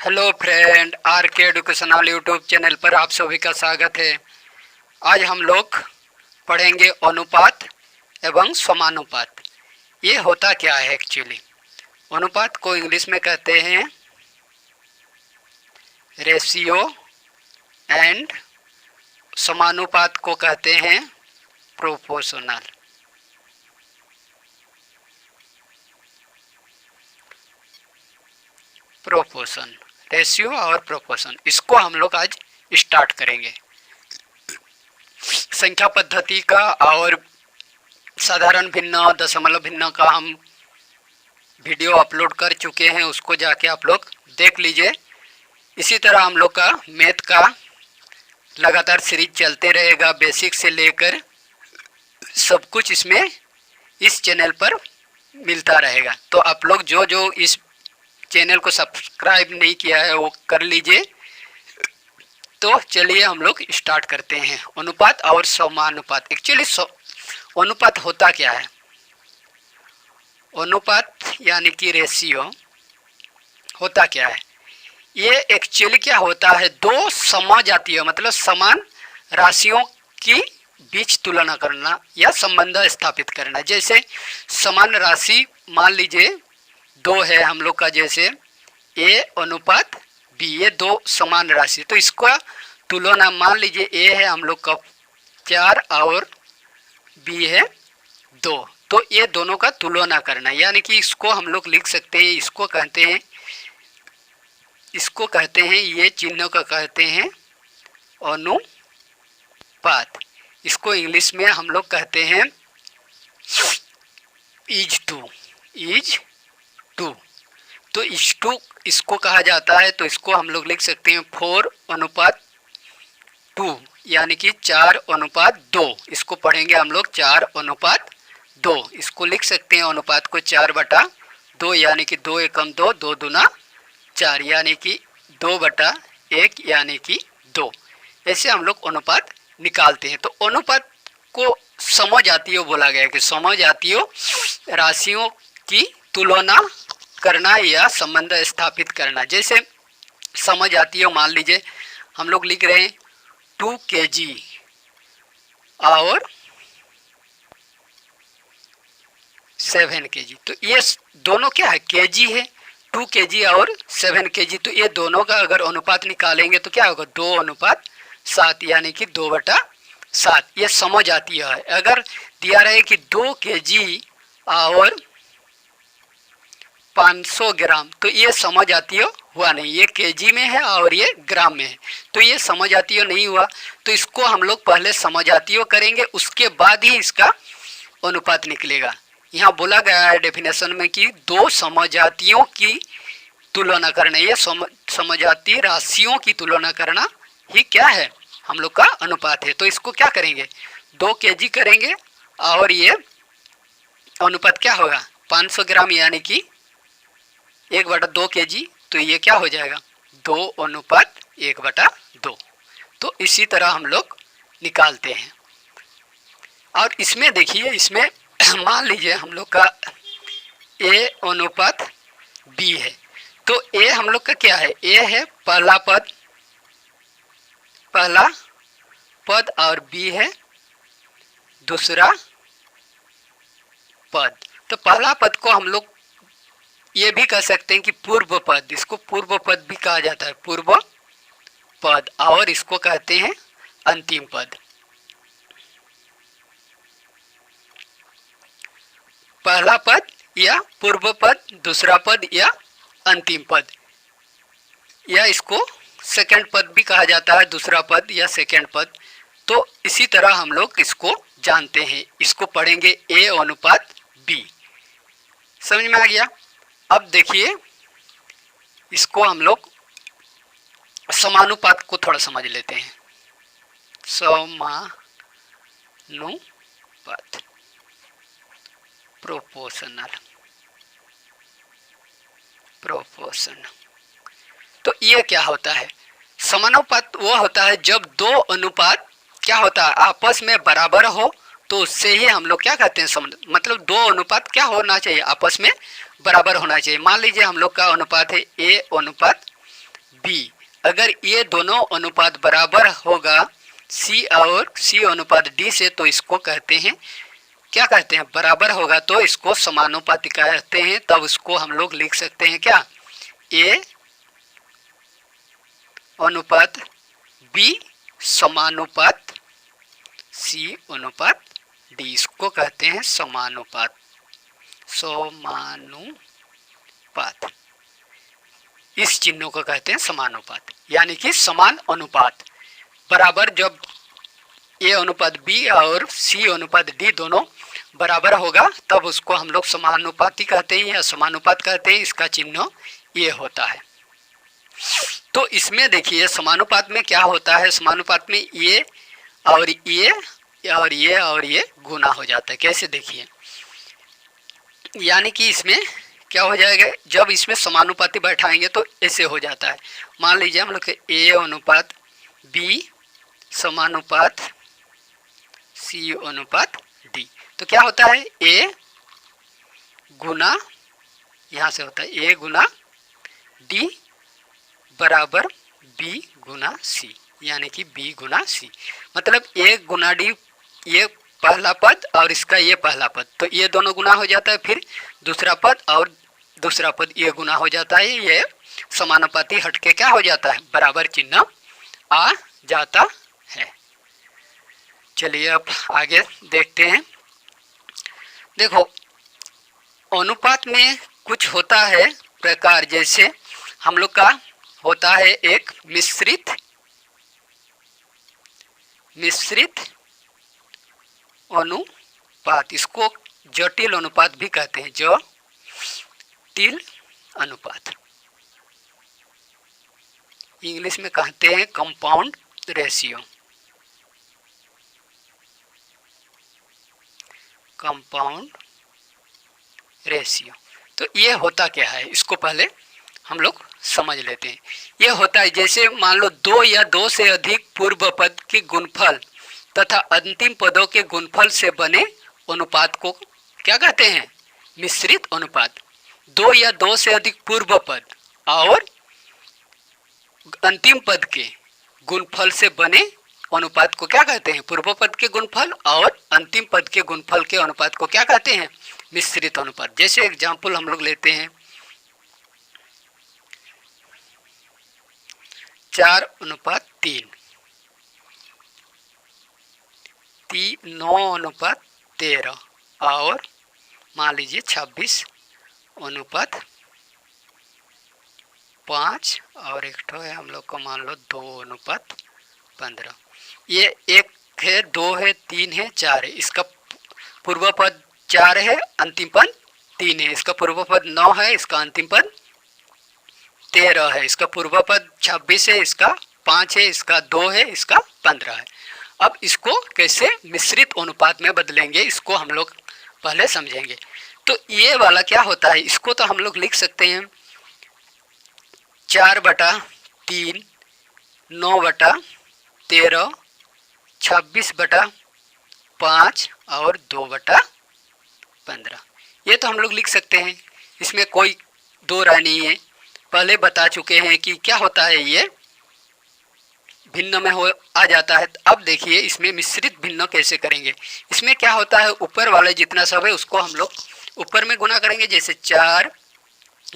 Hello friend, are के educational YouTube channel पर आप सभी का स्वागत है। आज हम लोग पढ़ेंगे अनुपात एवं समानुपात। ये होता क्या है एक्चुअली? अनुपात को इंग्लिश में कहते हैं रेशियो एंड समानुपात को कहते हैं प्रोपोर्शनल। प्रोपोर्शन, रेशियो और प्रोपोर्शन, इसको हम लोग आज स्टार्ट करेंगे। संख्या पद्धति का और साधारण भिन्न, दशमलव भिन्न का हम वीडियो अपलोड कर चुके हैं, उसको जाके आप लोग देख लीजिए। इसी तरह हम लोग का मैथ का लगातार सीरीज चलते रहेगा, बेसिक से लेकर सब कुछ इसमें इस चैनल पर मिलता रहेगा। तो आप लोग जो जो इस चैनल को सब्सक्राइब नहीं किया है वो कर लीजिए। तो चलिए हम लोग स्टार्ट करते हैं। अनुपात और समानुपात। एक्चुअली अनुपात होता क्या है? अनुपात यानी कि रेशियो होता क्या है? ये एक्चुअली क्या होता है, दो समजातीय मतलब समान राशियों की बीच तुलना करना या संबंध स्थापित करना। जैसे समान राशि मान लीजिए दो है हम लोग का, जैसे ए अनुपात बी, ये दो समान राशि, तो इसका तुलना मान लीजिए ए है हम लोग का 4 और बी है 2, तो ये दोनों का तुलना करना, यानी कि इसको हम लोग लिख सकते हैं, इसको कहते हैं ये चिन्ह का कहते हैं अनुपात। इसको इंग्लिश में हम लोग कहते हैं इज टू। तो इसको कहा जाता है, तो इसको हम लोग लिख सकते हैं 4:2, यानी कि 4:2। इसको पढ़ेंगे हम लोग 4:2। इसको लिख सकते हैं अनुपात को 4/2, यानी कि 2 एकम 2, 2 दूना 4, यानी कि 2/1 यानी कि 2। ऐसे हम लोग अनुपात निकालते हैं। तो अनुपात को समजातीय बोला गया कि समजातीय राशियों की तुलना करना या संबंध स्थापित करना। जैसे समजातीय मान लीजिए हम लोग लिख रहे हैं 2 kg और 7 kg, तो ये दोनों क्या है, केजी है। 2 kg और 7 kg, तो ये दोनों का अगर अनुपात निकालेंगे तो क्या होगा, 2:7, यानी कि 2/7। ये समजातीय है। अगर दिया रहे कि 2 kg और 500 ग्राम, तो ये समजातीय हुआ नहीं, ये केजी में है और ये ग्राम में है, तो ये समजातीय नहीं हुआ। तो इसको हम लोग पहले समजातीय करेंगे, उसके बाद ही इसका अनुपात निकलेगा। यहाँ बोला गया है डेफिनेशन में कि दो समजातियों की तुलना करना, ये समजातीय राशियों की तुलना करना ही क्या है, हम लोग का अनुपात है। तो इसको क्या करेंगे, 2 kg करेंगे और ये अनुपात क्या होगा 500 ग्राम, यानी कि 1/2 kg, तो ये क्या हो जाएगा 2:1/2। तो इसी तरह हम लोग निकालते हैं। और इसमें देखिए, इसमें मान लीजिए हम लोग का ए अनुपात बी है, तो ए हम लोग का क्या है, ए है पहला पद और बी है दूसरा पद। तो पहला पद को हम लोग ये भी कह सकते हैं कि पूर्व पद, इसको पूर्व पद भी कहा जाता है, पूर्व पद, और इसको कहते हैं अंतिम पद। पहला पद या पूर्व पद, दूसरा पद या अंतिम पद, या इसको सेकंड पद भी कहा जाता है, दूसरा पद या सेकंड पद। तो इसी तरह हम लोग इसको जानते हैं। इसको पढ़ेंगे ए अनुपात बी। समझ में आ गया? अब देखिए, इसको हम लोग समानुपात को थोड़ा समझ लेते हैं। समानुपात, प्रोपोर्शनल, तो ये क्या होता है? समानुपात वो होता है जब दो अनुपात क्या होता है, आपस में बराबर हो, तो उससे ही हम लोग क्या कहते हैं, मतलब दो अनुपात क्या होना चाहिए, आपस में बराबर होना चाहिए। मान लीजिए हम लोग का अनुपात है ए अनुपात बी, अगर ये दोनों अनुपात बराबर होगा सी और सी अनुपात डी से, तो इसको कहते हैं, क्या कहते हैं, बराबर होगा तो इसको समानुपाती कहते हैं। तब उसको हम लोग लिख सकते हैं क्या, ए अनुपात बी समानुपात सी अनुपात डी, इसको कहते हैं समानुपात। समानुपात, इस चिन्हों को कहते हैं समानुपात, यानी कि समान अनुपात। बराबर जब ए अनुपात बी और सी अनुपात डी दोनों बराबर होगा तब उसको हम लोग समानुपाती कहते हैं या समानुपात कहते हैं। इसका चिन्ह ये होता है। तो इसमें देखिए समानुपात में क्या होता है, समानुपात में ये और ये और ये और ये गुना हो जाता है। कैसे देखिए, यानी कि इसमें क्या हो जाएगा, जब इसमें समानुपाती बैठाएंगे तो ऐसे हो जाता है। मान लीजिए हम लोग ए अनुपात बी समानुपात सी अनुपात डी, तो क्या होता है, ए गुना, यहाँ से होता है ए गुना डी बराबर बी गुना सी, यानी कि बी गुना सी। मतलब ए गुना डी, ये पहला पद और इसका ये पहला पद, तो ये दोनों गुना हो जाता है, फिर दूसरा पद और दूसरा पद ये गुना हो जाता है। ये समानुपाती हटके क्या हो जाता है, बराबर चिन्ह आ जाता है। चलिए अब आगे देखते हैं। देखो अनुपात में कुछ होता है प्रकार, जैसे हम लोग का होता है एक मिश्रित अनुपात, इसको जटिल अनुपात भी कहते हैं, जटिल अनुपात, इंग्लिश में कहते हैं कंपाउंड रेशियो, कंपाउंड रेशियो। तो ये होता क्या है, इसको पहले हम लोग समझ लेते हैं। ये होता है जैसे मान लो दो या दो से अधिक पूर्व पद के गुणफल तथा अंतिम पदों के गुणफल से बने अनुपात को क्या कहते हैं, मिश्रित अनुपात। दो या दो से अधिक पूर्व पद और अंतिम पद के गुणफल से बने अनुपात को क्या कहते हैं, पूर्व पद के गुणफल और अंतिम पद के गुणफल के अनुपात को क्या कहते हैं, मिश्रित अनुपात। जैसे एग्जाम्पल हम लोग लेते हैं 4:3, 9:13 और मान लीजिए 26:5 और एक ठो है हम लोग को मान लो 2:15। ये एक है, दो है, तीन है, चार है। इसका पूर्व पद 4 है, अंतिम पद 3 है। इसका पूर्व पद 9 है, इसका अंतिम पद 13 है। इसका पूर्व पद 26 है, इसका 5 है, इसका 2 है, इसका 15 है। अब इसको कैसे मिश्रित अनुपात में बदलेंगे, इसको हम लोग पहले समझेंगे। तो ये वाला क्या होता है, इसको तो हम लोग लिख सकते हैं 4/3, 9/13, 26/5 और 2/15। ये तो हम लोग लिख सकते हैं, इसमें कोई दो राय नहीं है। पहले बता चुके हैं कि क्या होता है, ये भिन्न में हो आ जाता है। अब देखिए इसमें मिश्रित भिन्न कैसे करेंगे। इसमें क्या होता है, ऊपर वाले जितना सब है उसको हम लोग ऊपर में गुना करेंगे, जैसे 4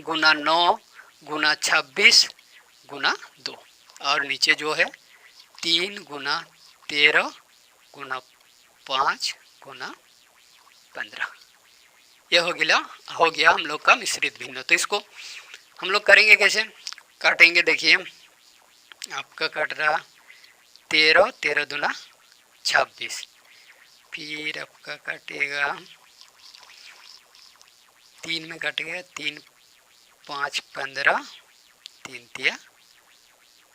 गुना 9 गुना 26 गुना 2, और नीचे जो है 3 गुना 13 गुना 5 गुना 15। ये हो गया हम लोग का मिश्रित भिन्न। तो इसको हम लोग करेंगे कैसे, काटेंगे। देखिए आपका कट रहा 13, 13 दूना 26, फिर आपका कटेगा 3 में कट गया, 3 5 15, 3 तिया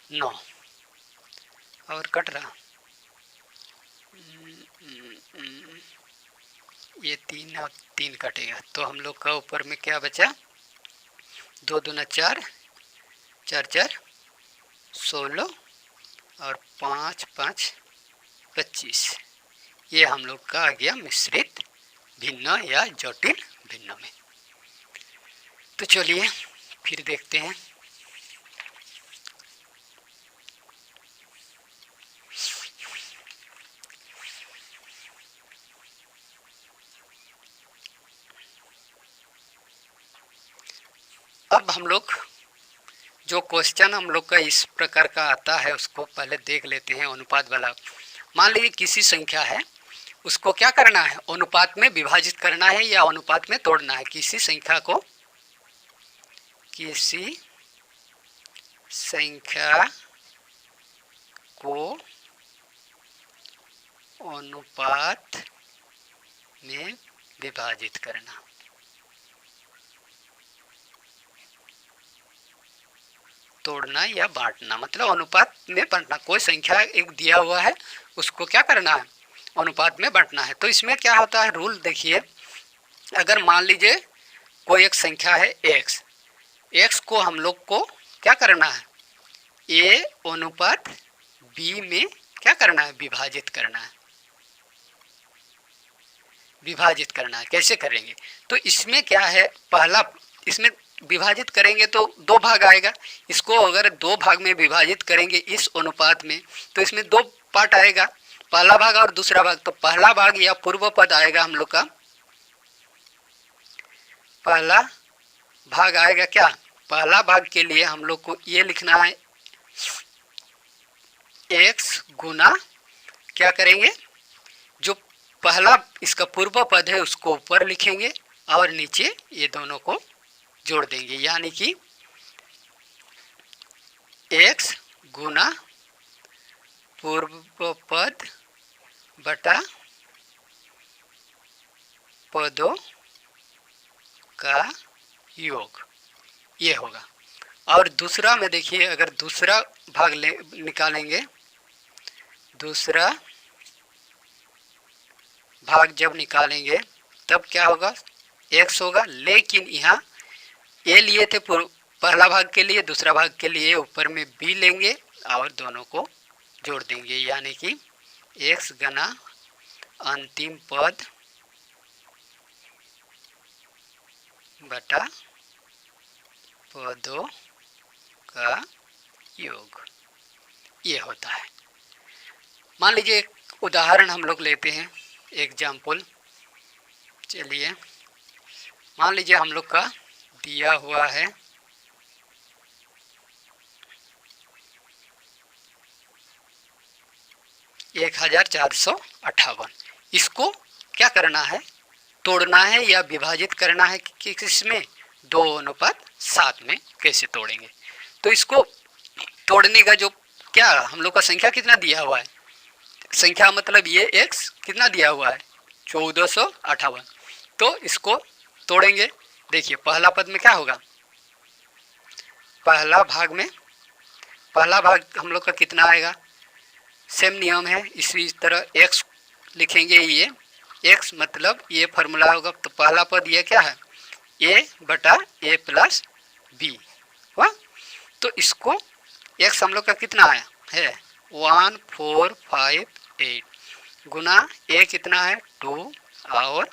9 और कट रहा ये 3 और 3 कटेगा। तो हम लोग का ऊपर में क्या बचा, 2 दूना 4, 4 4 16 और 5 5 25। ये हम लोग का आ गया मिश्रित भिन्न या जटिल भिन्न में। तो चलिए फिर देखते हैं। अब हम लोग जो क्वेश्चन हम लोग का इस प्रकार का आता है उसको पहले देख लेते हैं। अनुपात वाला, मान लीजिए किसी संख्या है, उसको क्या करना है, अनुपात में विभाजित करना है या अनुपात में तोड़ना है। किसी संख्या को अनुपात में विभाजित करना। तोड़ना या बांटना मतलब अनुपात में बांटना। कोई संख्या एक दिया हुआ है, उसको क्या करना है, अनुपात में बांटना है। तो इसमें क्या होता है रूल देखिए, अगर मान लीजिए कोई एक संख्या है x को हम लोग को क्या करना है, a अनुपात b में क्या करना है, विभाजित करना है। विभाजित करना है, कैसे करेंगे, तो इसमें क्या है, पहला इसमें विभाजित करेंगे तो दो भाग आएगा। इसको अगर दो भाग में विभाजित करेंगे इस अनुपात में, तो इसमें दो पार्ट आएगा, पहला भाग और दूसरा भाग। तो पहला भाग या पूर्व पद आएगा हम लोग का, पहला भाग आएगा क्या, पहला भाग के लिए हम लोग को ये लिखना है x गुना क्या करेंगे, जो पहला इसका पूर्व पद है उसको ऊपर लिखेंगे और नीचे ये दोनों को जोड़ देंगे, यानी कि x गुना पूर्व पद बटा पदों का योग, ये होगा। और दूसरा में देखिए, अगर दूसरा भाग निकालेंगे, दूसरा भाग जब निकालेंगे तब क्या होगा, x होगा। लेकिन यहाँ ए लिए थे पहला भाग के लिए, दूसरा भाग के लिए ऊपर में b लेंगे और दोनों को जोड़ देंगे, यानी कि x गुना अंतिम पद बटा पदों का योग, ये होता है। मान लीजिए एक उदाहरण हम लोग लेते हैं, एग्जाम्पल। चलिए मान लीजिए हम लोग का दिया हुआ है 1458। इसको क्या करना है, तोड़ना है या विभाजित करना है कि किसमें, 2:7 में कैसे तोड़ेंगे। तो इसको तोड़ने का जो क्या हम लोग का संख्या कितना दिया हुआ है, संख्या मतलब ये x कितना दिया हुआ है, 1458। तो इसको तोड़ेंगे। देखिए पहला पद में क्या होगा, पहला भाग हम लोग का कितना आएगा, सेम नियम है, इसी तरह x लिखेंगे। ये x मतलब ये फॉर्मूला होगा। तो पहला पद ये क्या है, a बटा a प्लस b हुआ। तो इसको x हम लोग का कितना आया है 1458 गुना a कितना है 2 और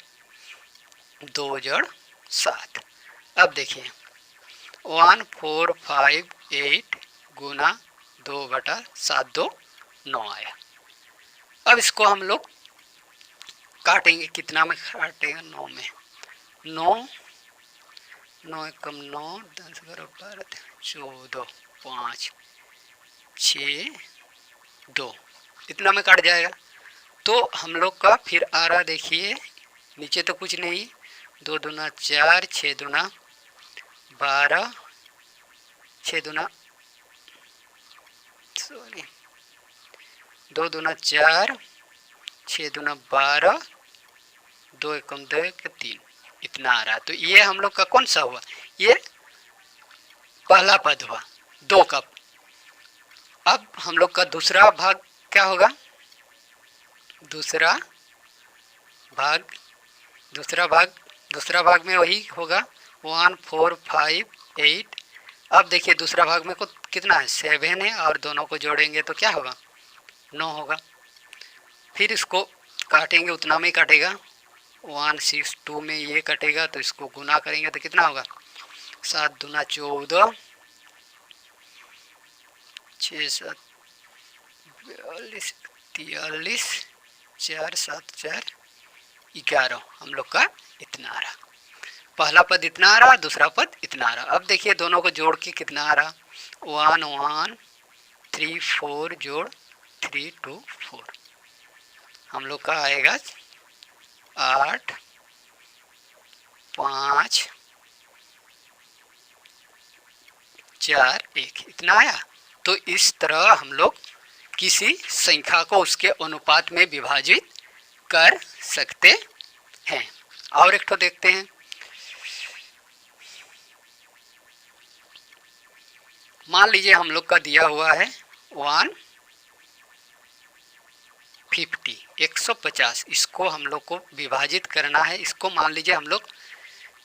2 जोड़ 7। अब देखिए 1458 गुना 2 बटा 7, 2 9 आया। अब इसको हम लोग काटेंगे, कितना में काटेंगे, 9 में। 9 9 एकम 9, 10 11 12 14 5 6 2, इतना में काट जाएगा। तो हम लोग का फिर आ रहा, देखिए नीचे तो कुछ नहीं, 2 दूना 4, 6 दूना 12, 6 दूना 2 दूना 4, 6 दूना 12, 2 एकम 2 के 3, इतना आ रहा। तो ये हम लोग का कौन सा हुआ, ये पहला पद हुआ 2 का। अब हम लोग का दूसरा भाग क्या होगा, दूसरा भाग में वही होगा 1458। अब देखिए दूसरा भाग में को कितना है 7 है, और दोनों को जोड़ेंगे तो क्या होगा 9 होगा। फिर इसको काटेंगे, उतना में ही काटेगा, 162 में ये कटेगा। तो इसको गुना करेंगे तो कितना होगा, 7 दूना 14, 6 7 42 43, 4 7 4 11, हम लोग का इतना आ रहा। पहला पद इतना आ रहा, दूसरा पद इतना आ रहा। अब देखिए दोनों को जोड़ के कितना आ रहा, 1 1 3 4 जोड़ 3 2 4, हम लोग का आएगा 8 5 4 1, इतना आया। तो इस तरह हम लोग किसी संख्या को उसके अनुपात में विभाजित कर सकते हैं। और एक तो देखते हैं, मान लीजिए हम लोग का दिया हुआ है 150 150, इसको हम लोग को विभाजित करना है। इसको मान लीजिए हम लोग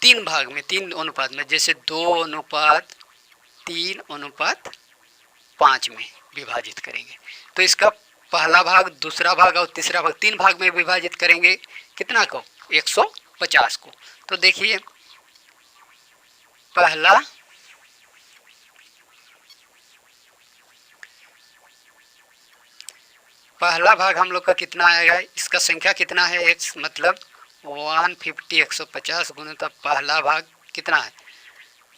3 भाग में, 3 अनुपात में, जैसे 2:3:5 में विभाजित करेंगे। तो इसका पहला भाग, दूसरा भाग और तीसरा भाग 3 भाग में विभाजित करेंगे, कितना को, 150 को। तो देखिए पहला भाग हम लोग का कितना आएगा, इसका संख्या कितना है, x मतलब 150 150 गुना, तब पहला भाग कितना है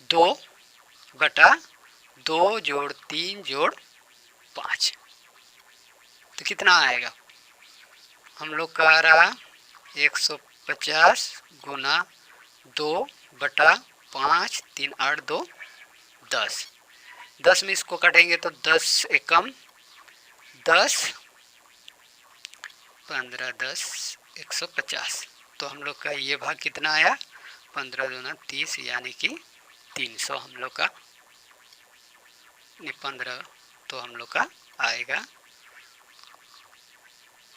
2/2 जोड़ 3 जोड़ 5, तो कितना आएगा, हम लोग का आ रहा 150 गुना 2/5, 3 8 2 10, 10 में इसको काटेंगे तो 10 एकम 10 15 10 150, तो हम लोग का ये भाग कितना आया 15 दूना 30, यानी कि 300 हम लोग का 15, तो हम लोग का आएगा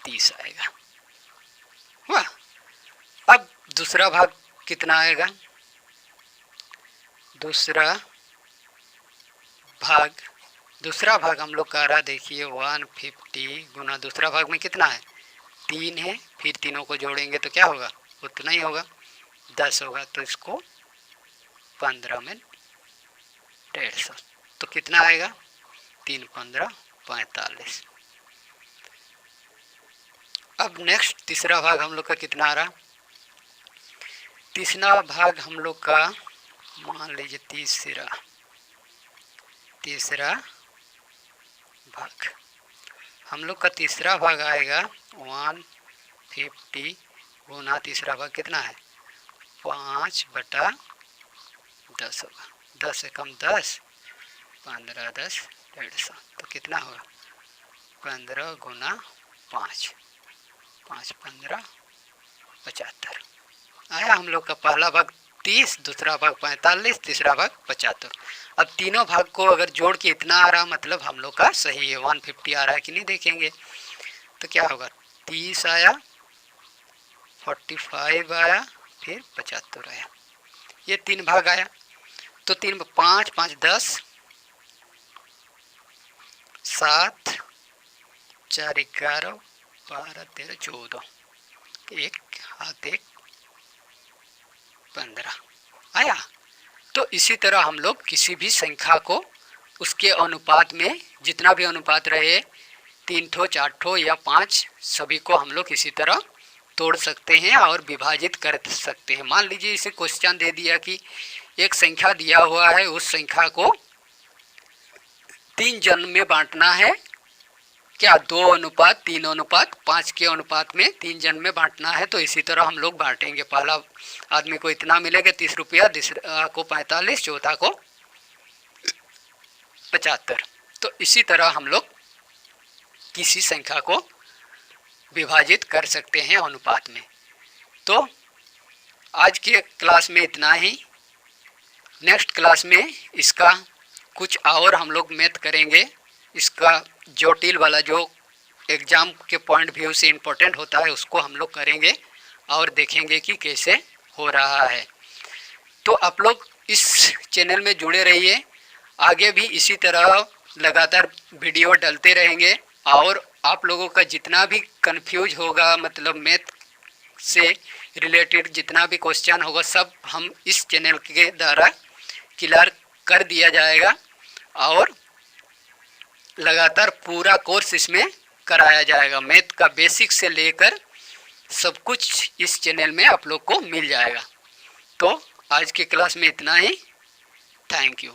30 आएगा। वाह। अब दूसरा भाग कितना आएगा, दूसरा भाग हम लोग का आ रहा, देखिए 150 गुना दूसरा भाग में कितना है 3 है, फिर तीनों को जोड़ेंगे तो क्या होगा, उतना ही होगा 10 होगा, तो इसको 15 में 150, तो कितना आएगा 3 15 45। अब नेक्स्ट तीसरा भाग हम लोग का कितना आ रहा, तीसरा भाग हम लोग का मान लीजिए तीसरा भाग हम लोग का तीसरा भाग आएगा 150 गुना तीसरा भाग कितना है 5/10 होगा, 10 एकम 10 15 10 150, तो कितना होगा 15 गुना 5 5 15 75 आया। हम लोग का पहला भाग 30, दूसरा भाग 45, तीसरा भाग 75। अब तीनों भाग को अगर जोड़ के इतना आ रहा, मतलब हम लोग का सही है, 150 आ रहा है कि नहीं देखेंगे, तो क्या होगा 30 आया, 45 आया, फिर 75 आया, ये 3 भाग आया। तो 3 5 5 10 7 4 11 12 13 14, 1 हाथ 1 15 आया। तो इसी तरह हम लोग किसी भी संख्या को उसके अनुपात में, जितना भी अनुपात रहे 3 ठो 4 ठो या 5, सभी को हम लोग इसी तरह तोड़ सकते हैं और विभाजित कर सकते हैं। मान लीजिए इसे क्वेश्चन दे दिया कि एक संख्या दिया हुआ है, उस संख्या को 3 जन में बांटना है, क्या 2:3:5 के अनुपात में 3 जन में बांटना है। तो इसी तरह हम लोग बांटेंगे, पहला आदमी को इतना मिलेगा 30 रुपया, दूसरा को 45, चौथा को 75। तो इसी तरह हम लोग किसी संख्या को विभाजित कर सकते हैं अनुपात में। तो आज के क्लास में इतना ही, नेक्स्ट क्लास में इसका कुछ और हम लोग मैथ करेंगे, इसका जटिल वाला जो एग्ज़ाम के पॉइंट व्यू से इम्पोर्टेंट होता है उसको हम लोग करेंगे और देखेंगे कि कैसे हो रहा है। तो आप लोग इस चैनल में जुड़े रहिए, आगे भी इसी तरह लगातार वीडियो डालते रहेंगे और आप लोगों का जितना भी कंफ्यूज होगा, मतलब मैथ से रिलेटेड जितना भी क्वेश्चन होगा सब हम इस चैनल के द्वारा क्लियर कर दिया जाएगा और लगातार पूरा कोर्स इसमें कराया जाएगा। मैथ का बेसिक से लेकर सब कुछ इस चैनल में आप लोग को मिल जाएगा। तो आज की क्लास में इतना ही। Thank you.